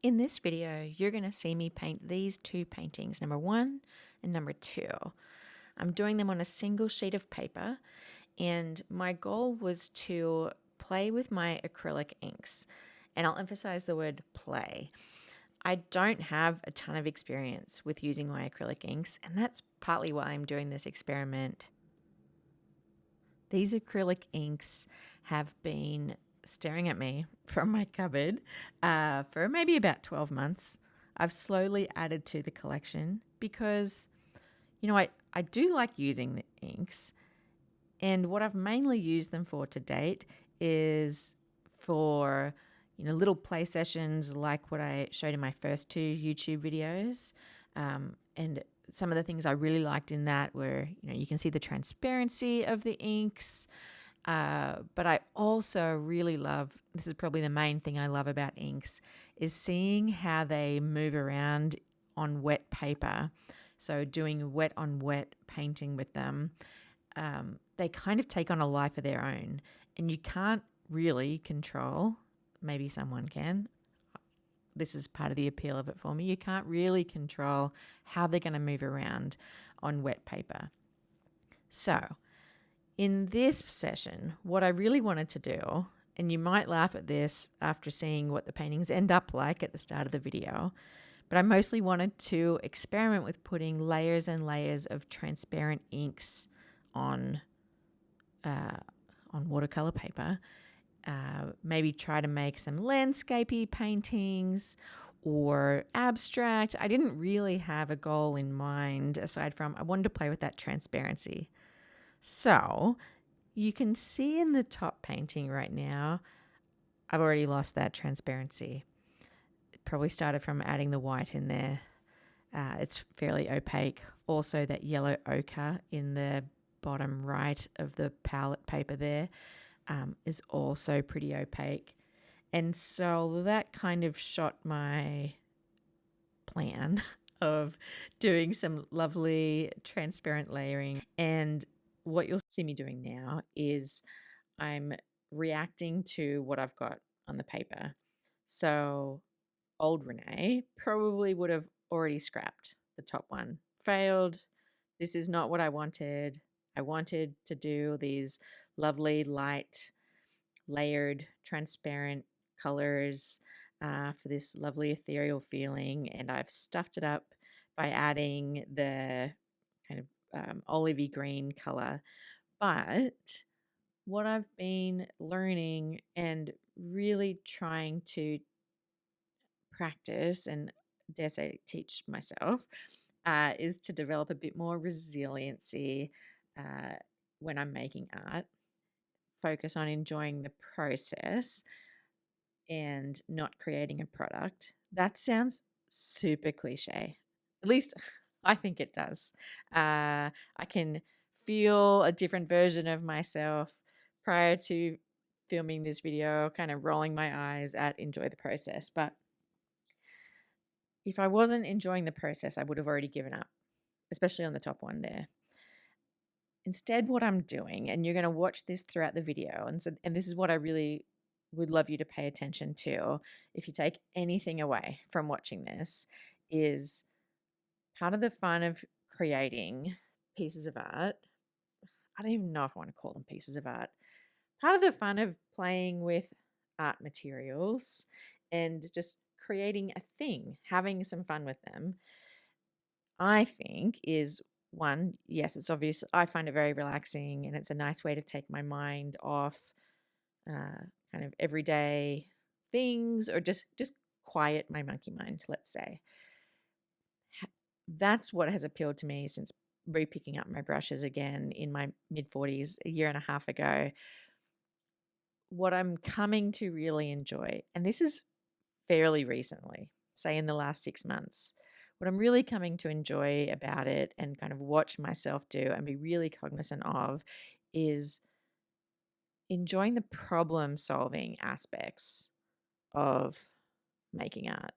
In this video, you're going to see me paint these two paintings, number 1 and number 2. I'm doing them on a single sheet of paper, and my goal was to play with my acrylic inks. And I'll emphasize the word play. I don't have a ton of experience with using my acrylic inks, and that's partly why I'm doing this experiment. These acrylic inks have been staring at me from my cupboard for maybe about 12 months. I've slowly added to the collection because, I do like using the inks. And what I've mainly used them for to date is for, little play sessions like what I showed in my first 2 YouTube videos. And some of the things I really liked in that were, you can see the transparency of the inks. But I also really love, this is probably the main thing I love about inks, is seeing how they move around on wet paper. So doing wet on wet painting with them, they kind of take on a life of their own. And you can't really control, maybe someone can. This is part of the appeal of it for me. You can't really control how they're going to move around on wet paper. So in this session, what I really wanted to do, and you might laugh at this after seeing what the paintings end up like at the start of the video, but I mostly wanted to experiment with putting layers and layers of transparent inks on watercolor paper. Maybe try to make some landscapey paintings or abstract. I didn't really have a goal in mind aside from I wanted to play with that transparency. So you can see in the top painting right now, I've already lost that transparency. It probably started from adding the white in there. It's fairly opaque. Also that yellow ochre in the bottom right of the palette paper there is also pretty opaque. And so that kind of shot my plan of doing some lovely transparent layering. And what you'll see me doing now is I'm reacting to what I've got on the paper. So old Renee probably would have already scrapped the top one. Failed. This is not what I wanted. I wanted to do these lovely, light, layered, transparent colors for this lovely ethereal feeling. And I've stuffed it up by adding the kind of olivey green color. But what I've been learning and really trying to practice and dare say teach myself is to develop a bit more resiliency when I'm making art. Focus on enjoying the process and not creating a product. That sounds super cliche. At least I think it does. I can feel a different version of myself prior to filming this video, kind of rolling my eyes at enjoy the process. But if I wasn't enjoying the process, I would have already given up, especially on the top one there. Instead, what I'm doing, and you're going to watch this throughout the video, and this is what I really would love you to pay attention to if you take anything away from watching this, is part of the fun of creating pieces of art. I don't even know if I want to call them pieces of art. Part of the fun of playing with art materials and just creating a thing, having some fun with them, I think is one, yes, it's obvious. I find it very relaxing and it's a nice way to take my mind off kind of everyday things or just quiet my monkey mind, let's say. That's what has appealed to me since re-picking up my brushes again in my mid-40s a year and a half ago. What I'm coming to really enjoy, and this is fairly recently, say in the last 6 months, what I'm really coming to enjoy about it and kind of watch myself do and be really cognizant of is enjoying the problem solving aspects of making art.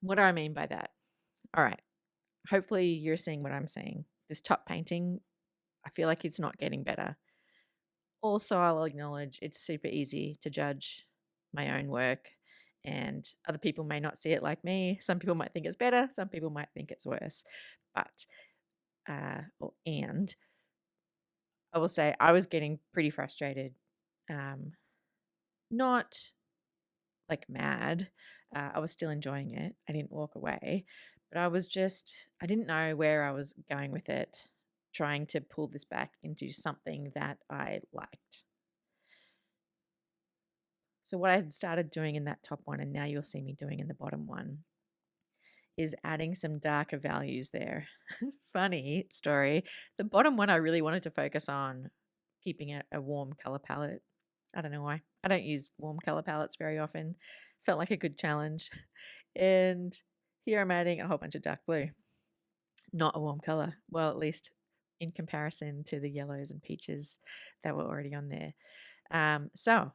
What do I mean by that? All right. Hopefully you're seeing what I'm saying. This top painting, I feel like it's not getting better. Also, I'll acknowledge it's super easy to judge my own work And other people may not see it like me. Some people might think it's better. Some people might think it's worse. But, and I will say I was getting pretty frustrated. Not like mad. I was still enjoying it. I didn't walk away, but I didn't know where I was going with it, trying to pull this back into something that I liked. So, what I had started doing in that top one, and now you'll see me doing in the bottom one, is adding some darker values there. Funny story. The bottom one, I really wanted to focus on keeping a warm color palette. I don't know why. I don't use warm color palettes very often. Felt like a good challenge. And here I'm adding a whole bunch of dark blue. Not a warm color. Well, at least in comparison to the yellows and peaches that were already on there. So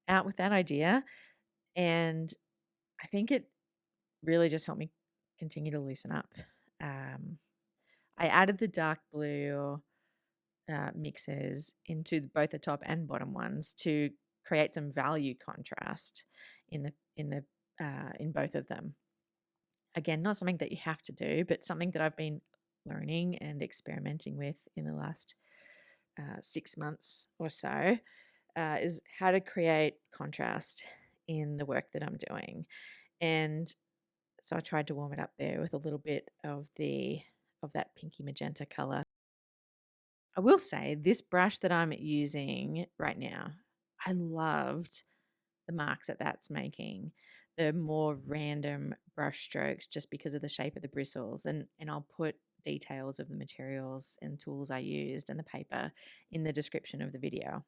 out with that idea. And I think it really just helped me continue to loosen up. I added the dark blue mixes into both the top and bottom ones to create some value contrast in both of them. Again, not something that you have to do, but something that I've been learning and experimenting with in the last 6 months or so is how to create contrast in the work that I'm doing. And so I tried to warm it up there with a little bit of that pinky magenta color. I will say this brush that I'm using right now, I loved the marks that that's making, the more random brush strokes just because of the shape of the bristles. And I'll put details of the materials and tools I used and the paper in the description of the video.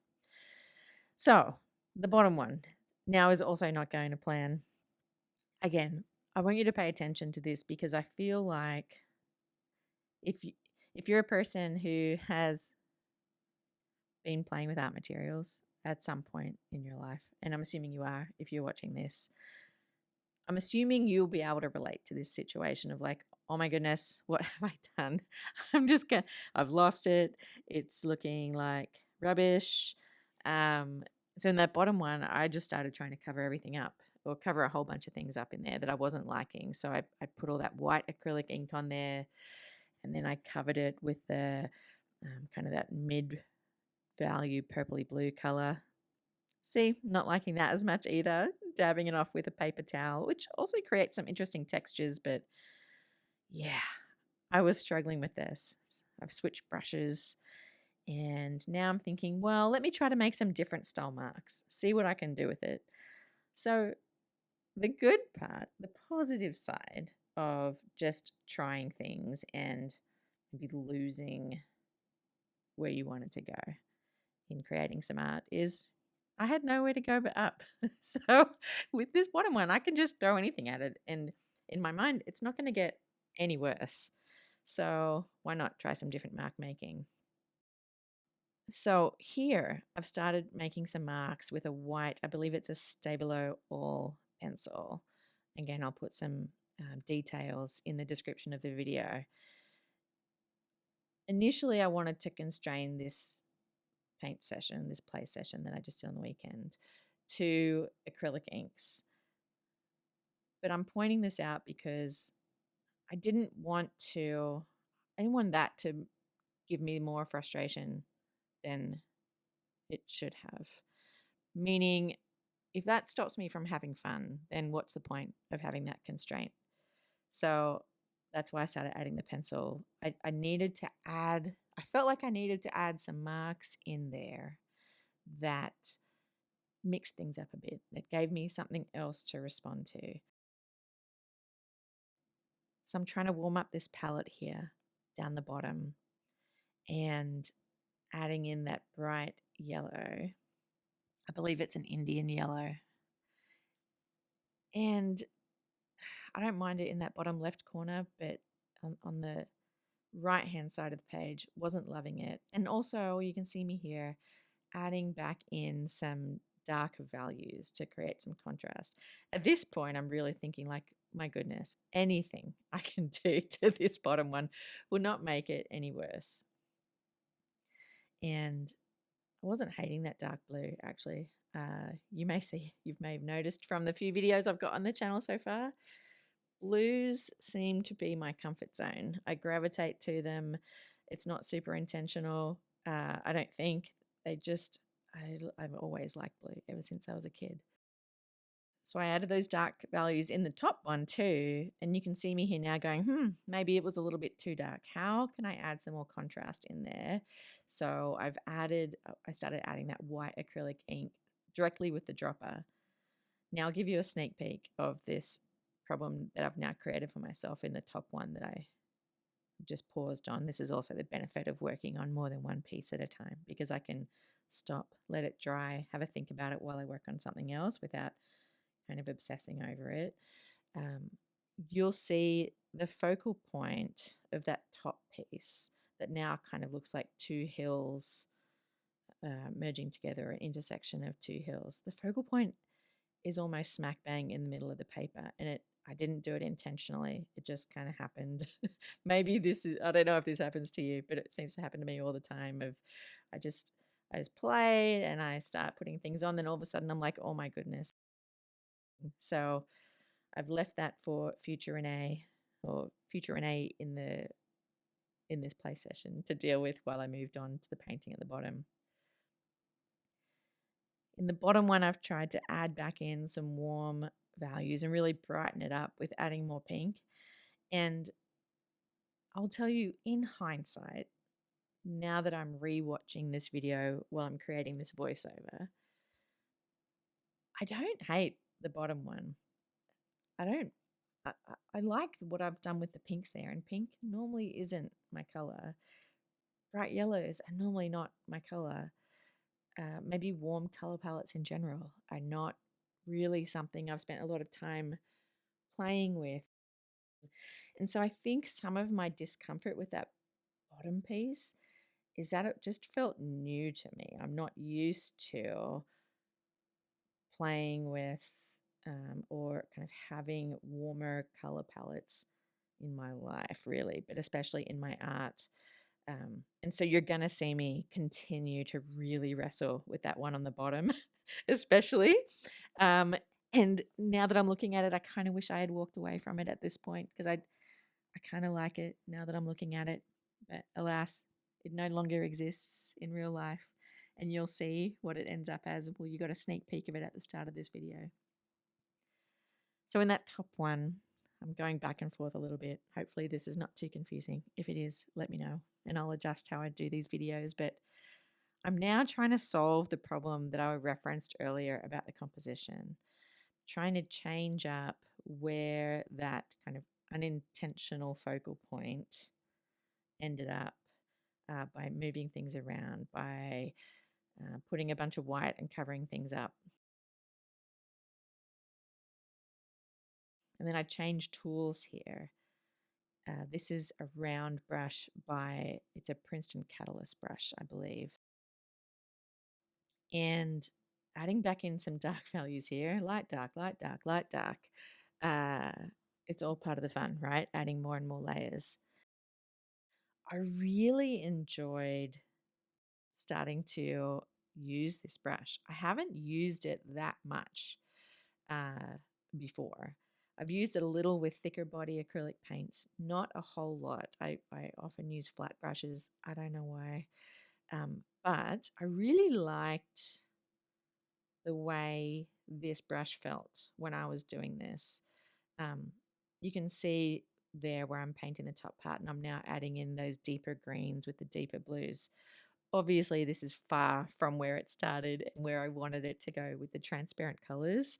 So the bottom one now is also not going to plan. Again, I want you to pay attention to this because I feel like if you're a person who has been playing with art materials at some point in your life, and I'm assuming you are if you're watching this, I'm assuming you'll be able to relate to this situation of like, oh my goodness, what have I done? I've lost it. It's looking like rubbish. So in that bottom one, I just started trying to cover everything up or cover a whole bunch of things up in there that I wasn't liking. So I put all that white acrylic ink on there, and then I covered it with the kind of that mid-value purpley blue color. See, not liking that as much either. Dabbing it off with a paper towel, which also creates some interesting textures, but yeah, I was struggling with this. I've switched brushes and now I'm thinking, well, let me try to make some different style marks, see what I can do with it. So the good part, the positive side of just trying things and maybe losing where you wanted to go in creating some art is I had nowhere to go but up. So with this bottom one, I can just throw anything at it. And in my mind, it's not going to get any worse. So why not try some different mark making? So here I've started making some marks with a white, I believe it's a Stabilo All pencil. Again, I'll put some details in the description of the video. Initially, I wanted to constrain this paint session, this play session that I just did on the weekend, to acrylic inks. But I'm pointing this out because I didn't want that to give me more frustration than it should have. Meaning, if that stops me from having fun, then what's the point of having that constraint? So that's why I started adding the pencil. I felt like I needed to add some marks in there that mixed things up a bit, that gave me something else to respond to. So I'm trying to warm up this palette here down the bottom and adding in that bright yellow. I believe it's an Indian yellow. And I don't mind it in that bottom left corner, but on the right hand side of the page, wasn't loving it. And also you can see me here adding back in some darker values to create some contrast. At this point, I'm really thinking like, my goodness, anything I can do to this bottom one will not make it any worse. And I wasn't hating that dark blue, actually. you may have noticed from the few videos I've got on the channel so far, blues seem to be my comfort zone. I gravitate to them. It's not super intentional. I don't think. I've always liked blue ever since I was a kid. So I added those dark values in the top one too. And you can see me here now going, maybe it was a little bit too dark. How can I add some more contrast in there? So I started adding that white acrylic ink directly with the dropper. Now I'll give you a sneak peek of this problem that I've now created for myself in the top one that I just paused on. This is also the benefit of working on more than one piece at a time, because I can stop, let it dry, have a think about it while I work on something else without kind of obsessing over it. You'll see the focal point of that top piece that now kind of looks like two hills merging together, an intersection of two hills. The focal point is almost smack bang in the middle of the paper, and I didn't do it intentionally. It just kind of happened. Maybe I don't know if this happens to you, but it seems to happen to me all the time. I just play and I start putting things on, then all of a sudden I'm like, oh my goodness. So I've left that for future Renee in this play session to deal with while I moved on to the painting at the bottom. In the bottom one, I've tried to add back in some warm values and really brighten it up with adding more pink. And I'll tell you, in hindsight, now that I'm rewatching this video while I'm creating this voiceover, I don't hate the bottom one. I like what I've done with the pinks there, and pink normally isn't my color. Bright yellows are normally not my color. Maybe warm color palettes in general are not really something I've spent a lot of time playing with. And so I think some of my discomfort with that bottom piece is that it just felt new to me. I'm not used to playing with or kind of having warmer color palettes in my life, really, but especially in my art. And so you're going to see me continue to really wrestle with that one on the bottom, especially. And now that I'm looking at it, I kind of wish I had walked away from it at this point, because I kind of like it now that I'm looking at it. But alas, it no longer exists in real life. And you'll see what it ends up as. Well, you got a sneak peek of it at the start of this video. So in that top one, I'm going back and forth a little bit. Hopefully this is not too confusing. If it is, let me know and I'll adjust how I do these videos. But I'm now trying to solve the problem that I referenced earlier about the composition, trying to change up where that kind of unintentional focal point ended up by moving things around, by putting a bunch of white and covering things up. And then I changed tools here. This is a round brush it's a Princeton Catalyst brush, I believe. And adding back in some dark values here, light, dark, light, dark, light, dark. It's all part of the fun, right? Adding more and more layers. I really enjoyed starting to use this brush. I haven't used it that much before. I've used it a little with thicker body acrylic paints, not a whole lot. I often use flat brushes. I don't know why. But I really liked the way this brush felt when I was doing this. You can see there where I'm painting the top part, and I'm now adding in those deeper greens with the deeper blues. Obviously, this is far from where it started and where I wanted it to go with the transparent colors,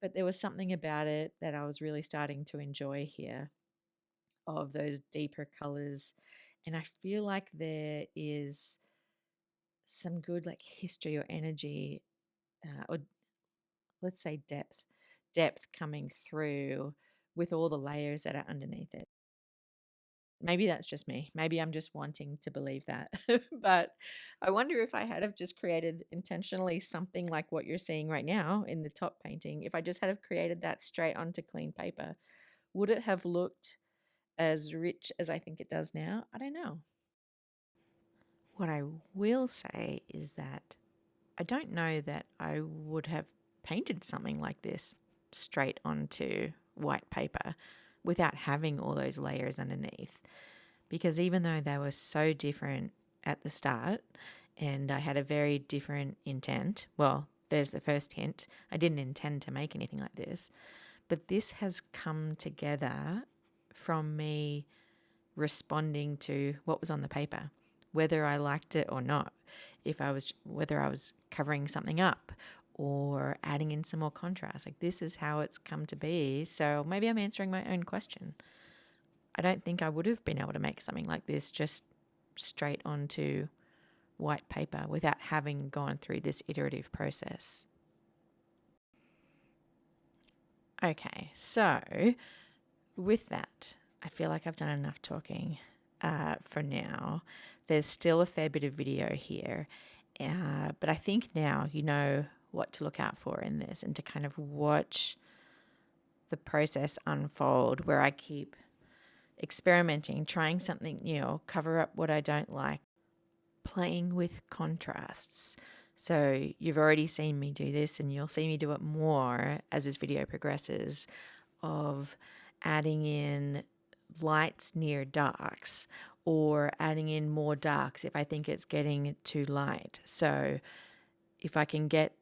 but there was something about it that I was really starting to enjoy here, of those deeper colors. And I feel like there is some good like history or energy, or let's say depth coming through with all the layers that are underneath it. Maybe that's just me. Maybe I'm just wanting to believe that. But I wonder if I had have just created intentionally something like what you're seeing right now in the top painting, if I just had have created that straight onto clean paper, would it have looked as rich as I think it does now? I don't know. What I will say is that I don't know that I would have painted something like this straight onto white paper without having all those layers underneath. Because even though they were so different at the start and I had a very different intent, well, there's the first hint. I didn't intend to make anything like this, but this has come together from me responding to what was on the paper, whether I liked it or not. Whether I was covering something up or adding in some more contrast. Like, this is how it's come to be. So maybe I'm answering my own question. I don't think I would have been able to make something like this just straight onto white paper without having gone through this iterative process. Okay, so with that, I feel like I've done enough talking for now. There's still a fair bit of video here, but I think now you know what to look out for in this and to kind of watch the process unfold, where I keep experimenting, trying something new, cover up what I don't like, playing with contrasts. So you've already seen me do this, and you'll see me do it more as this video progresses, of adding in lights near darks or adding in more darks if I think it's getting too light. So if I can get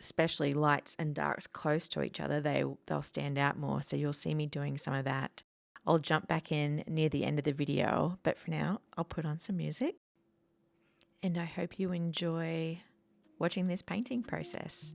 especially lights and darks close to each other, they'll stand out more. So you'll see me doing some of that. I'll jump back in near the end of the video, but for now, I'll put on some music. And I hope you enjoy watching this painting process.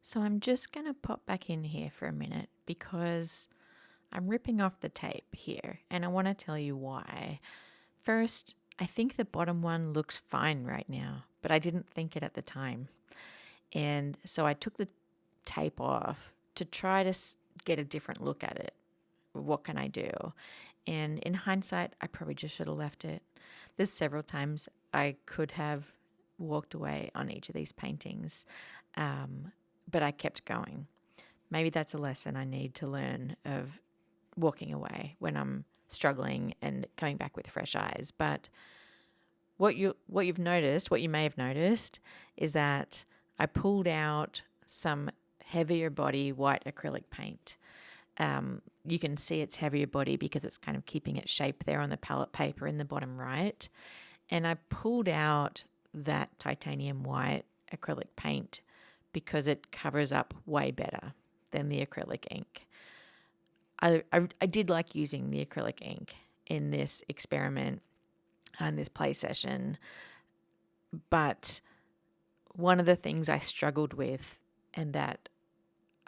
So I'm just going to pop back in here for a minute because I'm ripping off the tape here and I want to tell you why. First, I think the bottom one looks fine right now. but I didn't think it at the time. And so I took the tape off to try to get a different look at it. What can I do? And in hindsight, I probably just should have left it. There's several times I could have walked away on each of these paintings, but I kept going. Maybe that's a lesson I need to learn, of walking away when I'm struggling and coming back with fresh eyes. But what you may have noticed, is that I pulled out some heavier body white acrylic paint. You can see it's heavier body because it's kind of keeping its shape there on the palette paper in the bottom right. And I pulled out that titanium white acrylic paint because it covers up way better than the acrylic ink. I did like using the acrylic ink in this experiment and this play session, but one of the things I struggled with, and that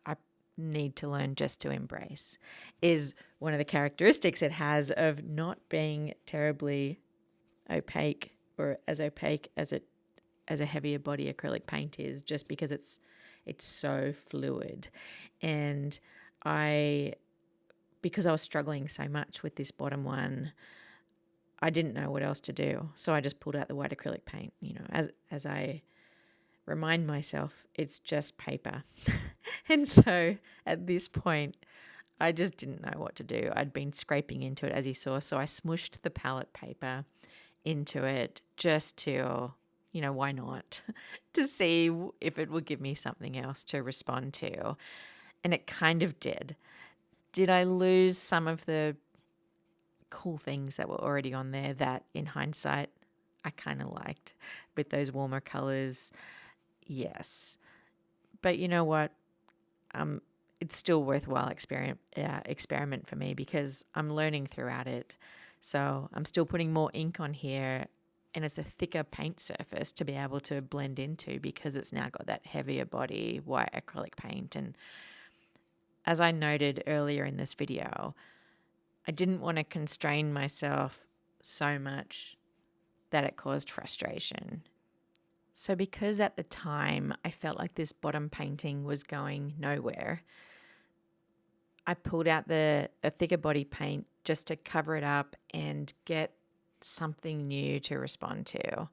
I need to learn just to embrace, is one of the characteristics it has of not being terribly opaque, or as opaque as a heavier body acrylic paint is, just because it's so fluid. And because I was struggling so much with this bottom one, I didn't know what else to do. So I just pulled out the white acrylic paint, as I remind myself, it's just paper. And so at this point, I just didn't know what to do. I'd been scraping into it, as you saw. So I smushed the palette paper into it just to, why not? To see if it would give me something else to respond to. And it kind of did. Did I lose some of the cool things that were already on there that, in hindsight, I kind of liked with those warmer colors? Yes. But you know what? It's still worthwhile experiment for me, because I'm learning throughout it. So I'm still putting more ink on here, and it's a thicker paint surface to be able to blend into, because it's now got that heavier body white acrylic paint. And as I noted earlier in this video, I didn't want to constrain myself so much that it caused frustration. So because at the time I felt like this bottom painting was going nowhere, I pulled out the thicker body paint just to cover it up and get something new to respond to.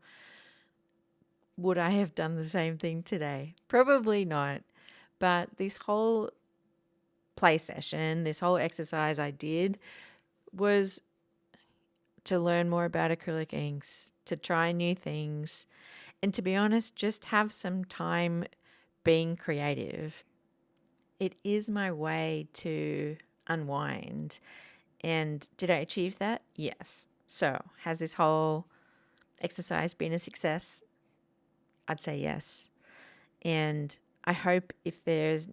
Would I have done the same thing today? Probably not. But this whole play session, this whole exercise I did, was to learn more about acrylic inks, to try new things, and to be honest, just have some time being creative. It is my way to unwind. And did I achieve that? Yes. So has this whole exercise been a success? I'd say yes. And I hope, if there's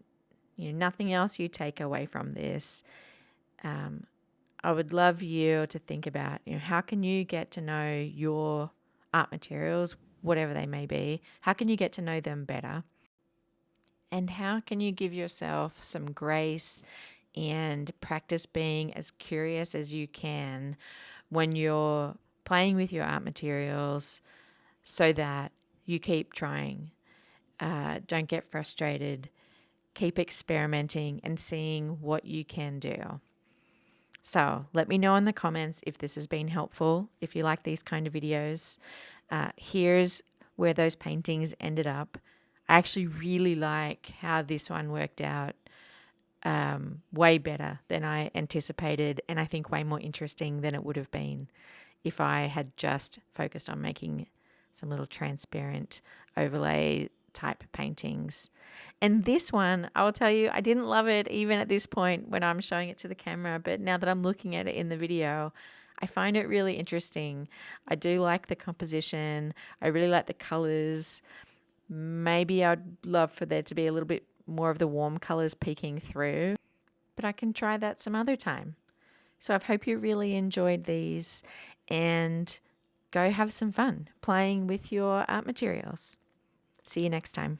nothing else you take away from this, I would love you to think about, how can you get to know your art materials, whatever they may be? How can you get to know them better? And how can you give yourself some grace and practice being as curious as you can when you're playing with your art materials, so that you keep trying? Don't get frustrated. Keep experimenting and seeing what you can do. So let me know in the comments if this has been helpful, if you like these kind of videos. Here's where those paintings ended up. I actually really like how this one worked out, way better than I anticipated, and I think way more interesting than it would have been if I had just focused on making some little transparent overlay type paintings. And this one, I will tell you, I didn't love it even at this point when I'm showing it to the camera, but now that I'm looking at it in the video, I find it really interesting. I do like the composition. I really like the colors. Maybe I'd love for there to be a little bit more of the warm colors peeking through, but I can try that some other time. So I hope you really enjoyed these, and go have some fun playing with your art materials. See you next time.